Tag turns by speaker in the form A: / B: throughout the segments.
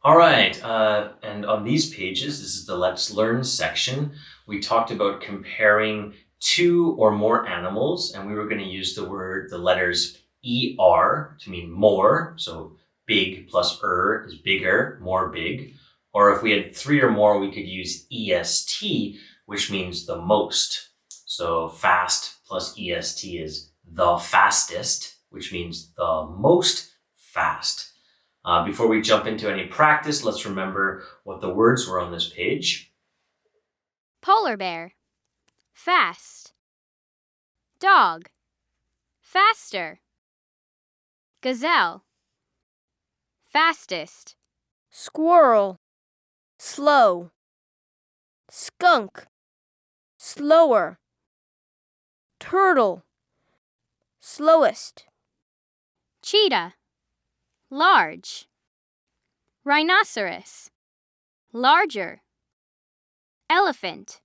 A: All right, and on these pages, this is the Let's Learn section. We talked about comparing two or more animals, and we were going to use the letters ER to mean more. So big plus is bigger, more big. Or if we had three or more, we could use EST, which means the most. So fast plus EST is the fastest, which means the most fast. Before we jump into any practice, let's remember what the words were on this page.
B: Polar bear, fast. Dog, faster. Gazelle, fastest.
C: Squirrel, slow. Skunk, slower. Turtle, slowest.
B: Cheetah, large. Rhinoceros, larger. Elephant,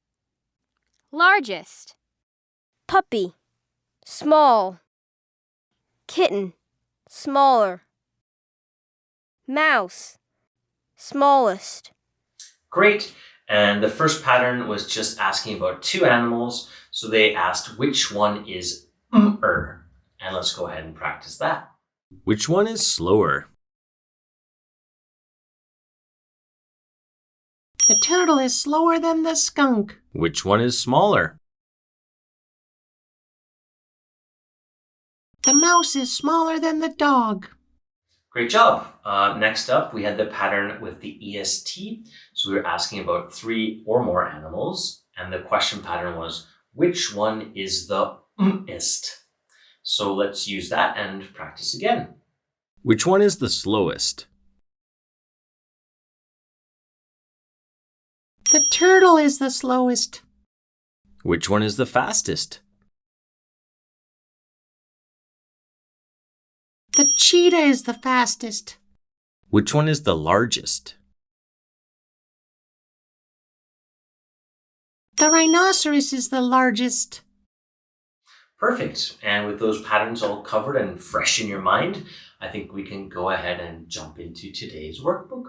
B: largest.
C: Puppy, small. Kitten, smaller. Mouse, smallest.
A: Great. And the first pattern was just asking about two animals. So they asked which one is er. And let's go ahead and practice that. Which one is slower?
D: The turtle is slower than the skunk.
A: Which one is smaller?
D: The mouse is smaller than the dog.
A: Great job. Next up, we had the pattern with the EST. So we were asking about three or more animals. And the question pattern was, which one is the ist? So let's use that and practice again. Which one is the slowest?
D: The turtle is the slowest.
A: Which one is the fastest?
D: The cheetah is the fastest.
A: Which one is the largest?
D: The rhinoceros is the largest.
A: Perfect. And with those patterns all covered and fresh in your mind, I think we can go ahead and jump into today's workbook.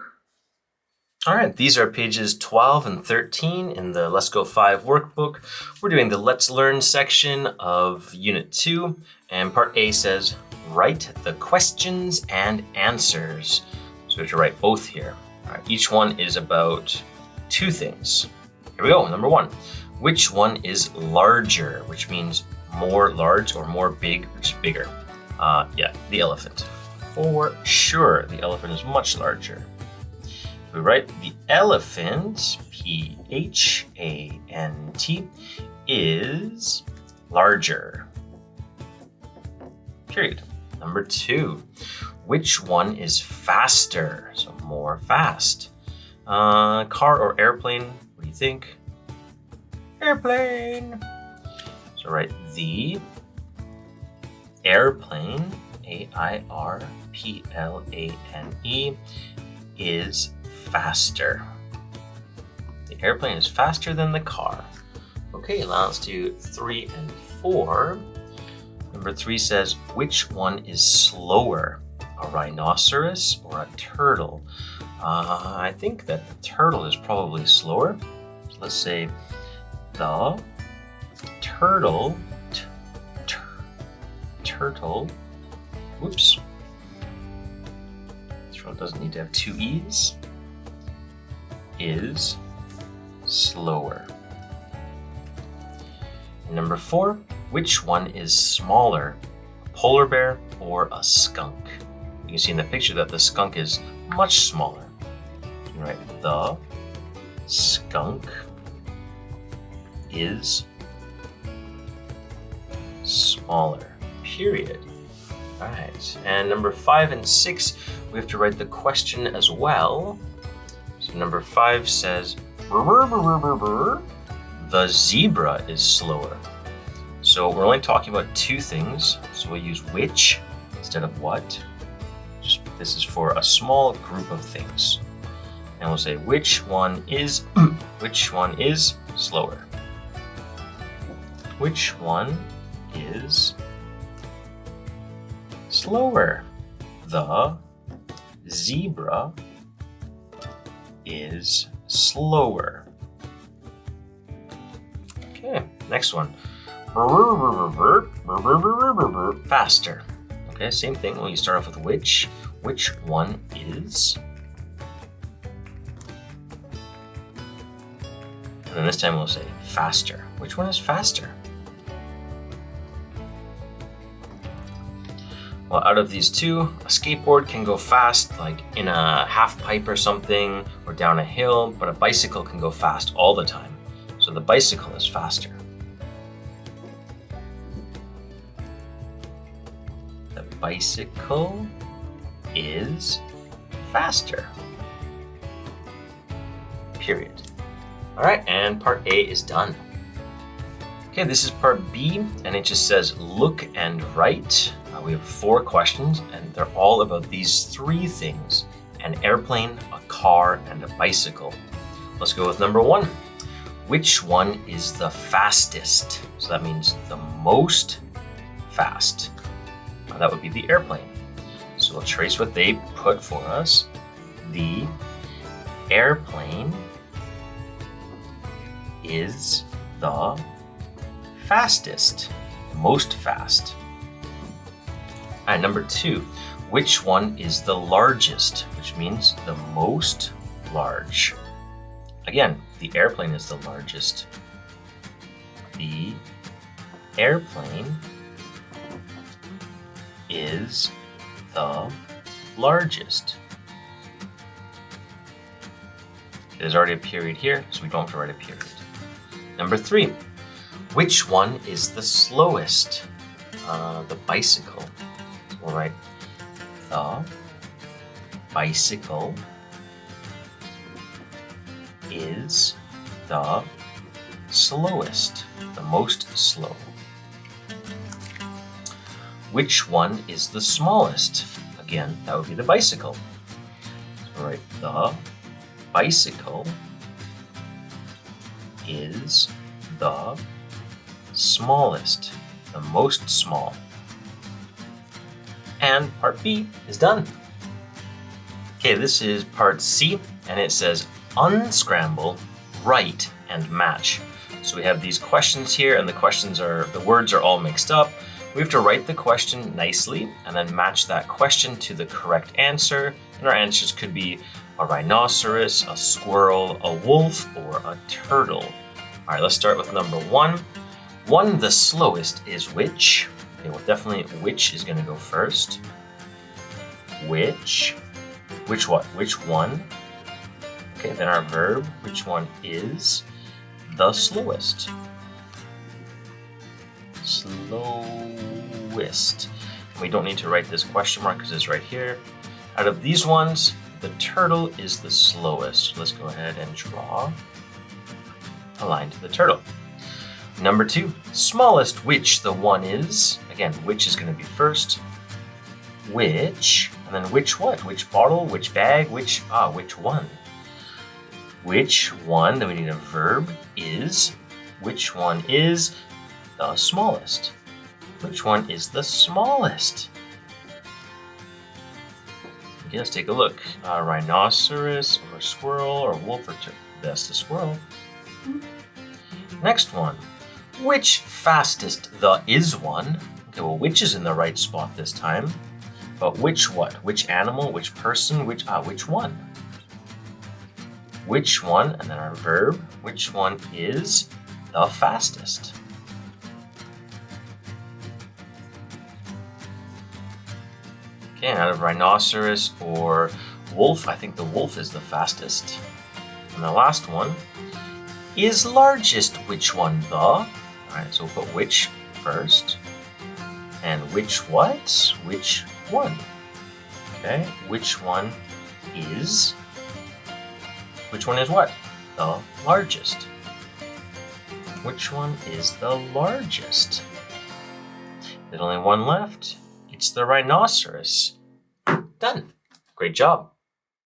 A: All right, these are pages 12 and 13 in the Let's Go 5 workbook. We're doing the Let's Learn section of Unit 2, and Part A says, write the questions and answers. So we have to write both here. All right, each one is about two things. Here we go. Number one, which one is larger, which means more large or more big, which is bigger? The elephant. For sure, the elephant is much larger. We write the elephant, P-H-A-N-T, is larger. Period. Number two, which one is faster? So more fast. Car or airplane? What do you think? Airplane. So write the airplane, A-I-R-P-L-A-N-E, is faster. The airplane is faster than the car. Okay, now let's do 3 and 4. Number 3 says, which one is slower? A rhinoceros or a turtle? I think that the turtle is probably slower. So let's say the turtle, whoops. This one doesn't need to have two E's. Is slower. And number 4, which one is smaller, a polar bear or a skunk? You can see in the picture that the skunk is much smaller. You write the skunk is smaller, period. All right, and number 5 and 6, we have to write the question as well. So number 5 says, the zebra is slower. So we're only talking about two things, so we'll use which instead of what. This is for a small group of things. And we'll say which one is slower. Which one is slower? The zebra is slower? Okay, next one. Faster. Okay, same thing. Well, you start off with which. Which one is? And then this time we'll say faster. Which one is faster? Well, out of these two, a skateboard can go fast, like in a half pipe or something, or down a hill, but a bicycle can go fast all the time. So the bicycle is faster. The bicycle is faster. Period. All right, and part A is done. Okay, this is part B, and it just says look and write. We have 4 questions, and they're all about these 3 things: an airplane, a car, and a bicycle. Let's go with number 1. Which one is the fastest? So that means the most fast. That would be the airplane. So we'll trace what they put for us. The airplane is the fastest, most fast. All right, number 2, which one is the largest, which means the most large. Again, the airplane is the largest. The airplane is the largest. There's already a period here, so we don't have to write a period. Number 3, which one is the slowest? The bicycle. So we'll write the bicycle is the slowest, the most slow. Which one is the smallest? Again, that would be the bicycle. So we'll write the bicycle is the smallest, the most small. And part B is done. Okay, this is part C, and it says unscramble, write, and match. So we have these questions here, and the words are all mixed up. We have to write the question nicely and then match that question to the correct answer. And our answers could be a rhinoceros, a squirrel, a wolf, or a turtle. All right, let's start with number 1. 1, the slowest is which? Okay, well, definitely which is going to go first. Which what? Which one? Okay, then our verb, which one is the slowest? Slowest. We don't need to write this question mark because it's right here. Out of these ones, the turtle is the slowest. Let's go ahead and draw a line to the turtle. Number 2, smallest, which the one is. Again, which is going to be first. Which, and then which what? Which bottle, which bag, which one? Which one, then we need a verb, is. Which one is the smallest? Which one is the smallest? Okay, let's take a look. Rhinoceros, or squirrel, or wolf, or turtle. That's the squirrel. Next one. Which fastest? The is one. Okay, well, which is in the right spot this time. But which what? Which animal? Which person? Which one? Which one? And then our verb. Which one is the fastest? Okay, out of rhinoceros or wolf, I think the wolf is the fastest. And the last one is largest. Which one? The. All right, so we'll put which first. And which what? Which one? Okay, which one is? Which one is what? The largest. Which one is the largest? There's only one left. It's the rhinoceros. Done. Great job.